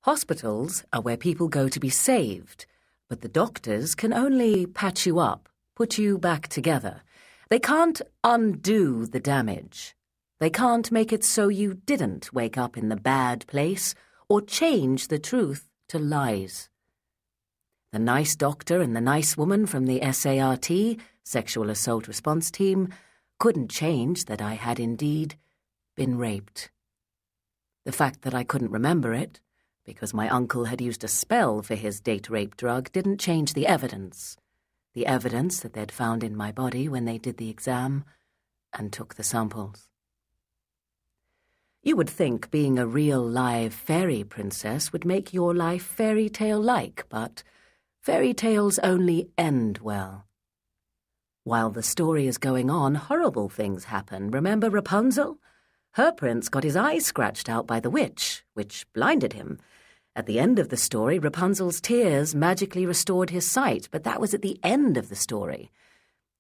Hospitals are where people go to be saved, but the doctors can only patch you up, put you back together. They can't undo the damage. They can't make it so you didn't wake up in the bad place or change the truth to lies. The nice doctor and the nice woman from the SART, Sexual Assault Response Team, couldn't change that I had indeed been raped. The fact that I couldn't remember it, because my uncle had used a spell for his date rape drug, didn't change the evidence that they'd found in my body when they did the exam and took the samples. You would think being a real live fairy princess would make your life fairy tale-like, but fairy tales only end well. While the story is going on, horrible things happen. Remember Rapunzel? Her prince got his eyes scratched out by the witch, which blinded him. At the end of the story, Rapunzel's tears magically restored his sight, but that was at the end of the story.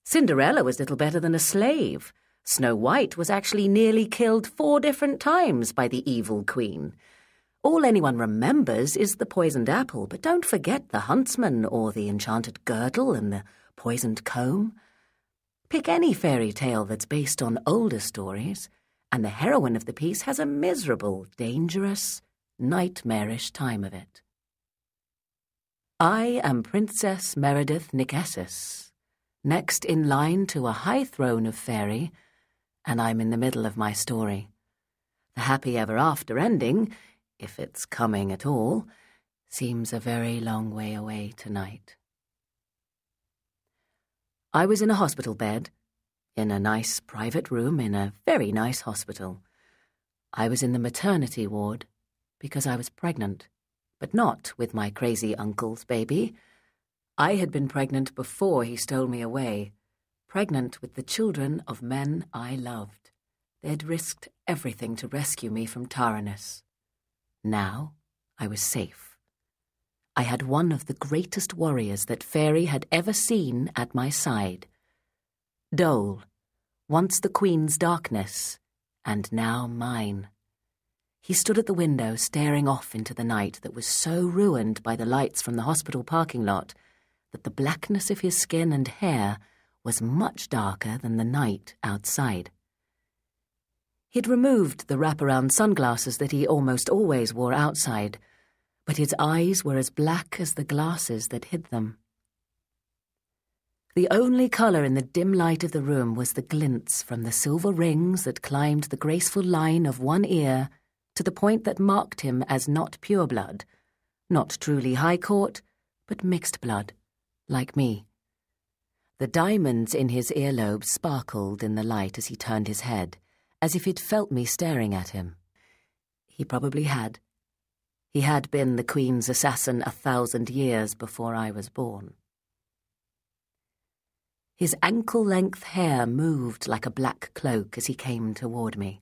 Cinderella was little better than a slave. Snow White was actually nearly killed 4 different times by the evil queen. All anyone remembers is the poisoned apple, but don't forget the huntsman or the enchanted girdle and the poisoned comb. Pick any fairy tale that's based on older stories, and the heroine of the piece has a miserable, dangerous, nightmarish time of it. I am Princess Meredith Nicessus, next in line to a high throne of fairy, and I'm in the middle of my story. The happy ever after ending, if it's coming at all, seems a very long way away tonight. I was in a hospital bed, in a nice private room in a very nice hospital. I was in the maternity ward because I was pregnant, but not with my crazy uncle's baby. I had been pregnant before he stole me away, pregnant with the children of men I loved. They'd risked everything to rescue me from Tyrannus. Now I was safe. I had one of the greatest warriors that Fairy had ever seen at my side. Dole, once the Queen's darkness, and now mine. He stood at the window staring off into the night that was so ruined by the lights from the hospital parking lot that the blackness of his skin and hair was much darker than the night outside. He'd removed the wraparound sunglasses that he almost always wore outside, but his eyes were as black as the glasses that hid them. The only colour in the dim light of the room was the glints from the silver rings that climbed the graceful line of one ear to the point that marked him as not pure blood, not truly high court, but mixed blood, like me. The diamonds in his earlobes sparkled in the light as he turned his head, as if he'd felt me staring at him. He probably had. He had been the Queen's assassin 1,000 years before I was born. His ankle-length hair moved like a black cloak as he came toward me.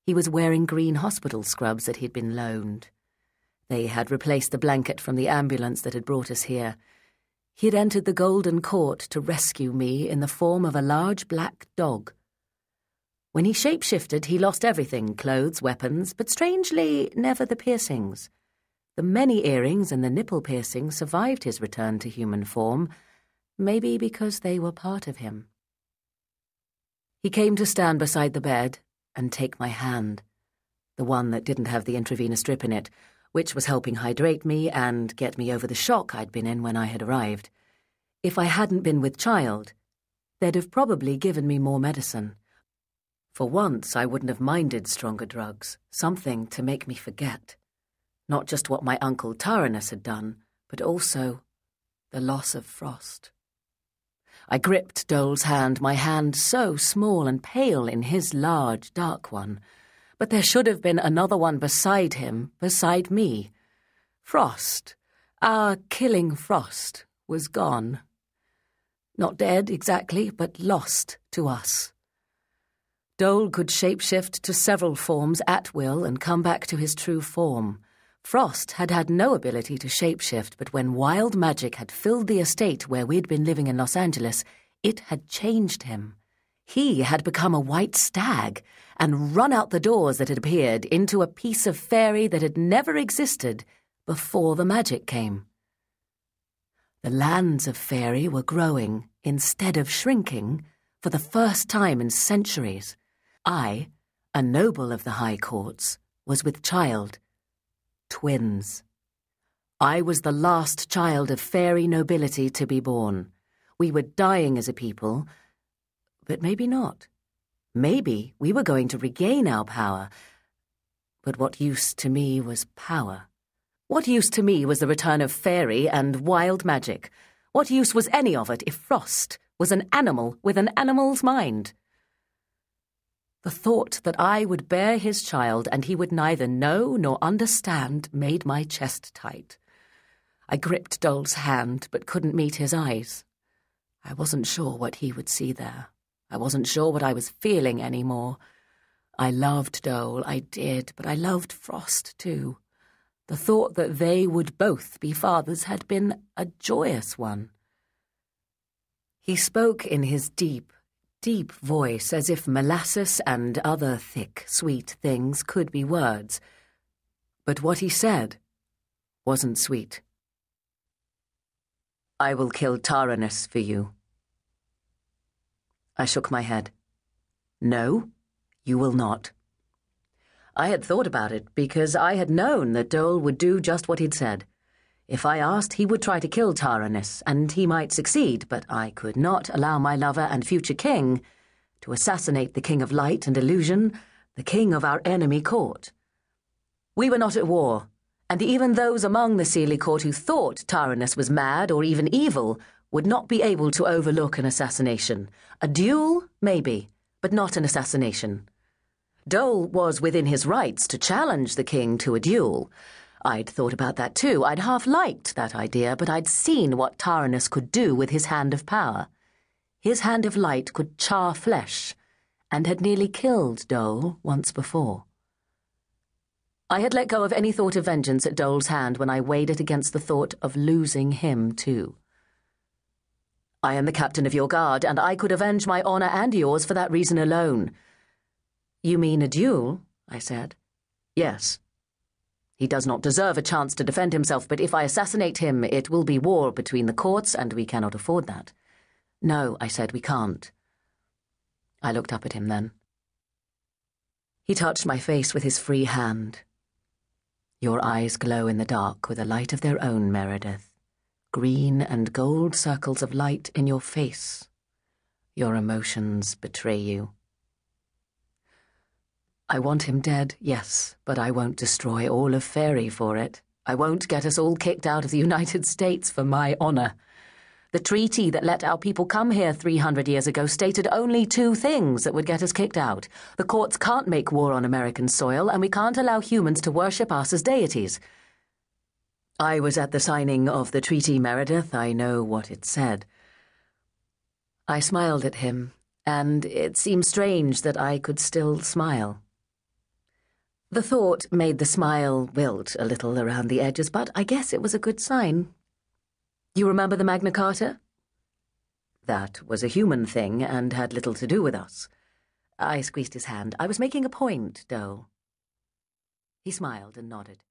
He was wearing green hospital scrubs that he'd been loaned. They had replaced the blanket from the ambulance that had brought us here. He had entered the Golden Court to rescue me in the form of a large black dog. When he shape-shifted, he lost everything, clothes, weapons, but strangely, never the piercings. The many earrings and the nipple piercings survived his return to human form, maybe because they were part of him. He came to stand beside the bed and take my hand, the one that didn't have the intravenous drip in it, which was helping hydrate me and get me over the shock I'd been in when I had arrived. If I hadn't been with child, they'd have probably given me more medicine. For once, I wouldn't have minded stronger drugs, something to make me forget. Not just what my uncle Tyrannus had done, but also the loss of Frost. I gripped Dole's hand, my hand so small and pale in his large, dark one. But there should have been another one beside him, beside me. Frost, our killing Frost, was gone. Not dead, exactly, but lost to us. Dole could shapeshift to several forms at will and come back to his true form. Frost had had no ability to shapeshift, but when wild magic had filled the estate where we'd been living in Los Angeles, it had changed him. He had become a white stag and run out the doors that had appeared into a piece of fairy that had never existed before the magic came. The lands of fairy were growing instead of shrinking for the first time in centuries. I, a noble of the high courts, was with child. Twins. I was the last child of fairy nobility to be born. We were dying as a people, but maybe not. Maybe we were going to regain our power. But what use to me was power? What use to me was the return of fairy and wild magic? What use was any of it if Frost was an animal with an animal's mind? The thought that I would bear his child and he would neither know nor understand made my chest tight. I gripped Dole's hand but couldn't meet his eyes. I wasn't sure what he would see there. I wasn't sure what I was feeling anymore. I loved Dole, I did, but I loved Frost too. The thought that they would both be fathers had been a joyous one. He spoke in his deep, deep voice as if molasses and other thick, sweet things could be words. But what he said wasn't sweet. I will kill Taranis for you. I shook my head. No, you will not. I had thought about it because I had known that Dole would do just what he'd said. If I asked, he would try to kill Taranis, and he might succeed, but I could not allow my lover and future king to assassinate the King of Light and Illusion, the king of our enemy court. We were not at war, and even those among the Seelie court who thought Taranis was mad or even evil would not be able to overlook an assassination. A duel, maybe, but not an assassination. Dole was within his rights to challenge the king to a duel. I'd thought about that too. I'd half liked that idea, but I'd seen what Taranis could do with his hand of power. His hand of light could char flesh, and had nearly killed Dole once before. I had let go of any thought of vengeance at Dole's hand when I weighed it against the thought of losing him too. I am the captain of your guard, and I could avenge my honor and yours for that reason alone. You mean a duel? I said. Yes. He does not deserve a chance to defend himself, but if I assassinate him, it will be war between the courts, and we cannot afford that. No, I said, we can't. I looked up at him then. He touched my face with his free hand. Your eyes glow in the dark with a light of their own, Meredith. Green and gold circles of light in your face. Your emotions betray you. I want him dead, yes, but I won't destroy all of Fairy for it. I won't get us all kicked out of the United States for my honor. The treaty that let our people come here 300 years ago stated only two things that would get us kicked out. The courts can't make war on American soil, and we can't allow humans to worship us as deities. I was at the signing of the treaty, Meredith. I know what it said. I smiled at him, and it seemed strange that I could still smile. The thought made the smile wilt a little around the edges, but I guess it was a good sign. You remember the Magna Carta? That was a human thing and had little to do with us. I squeezed his hand. I was making a point, Dole. He smiled and nodded.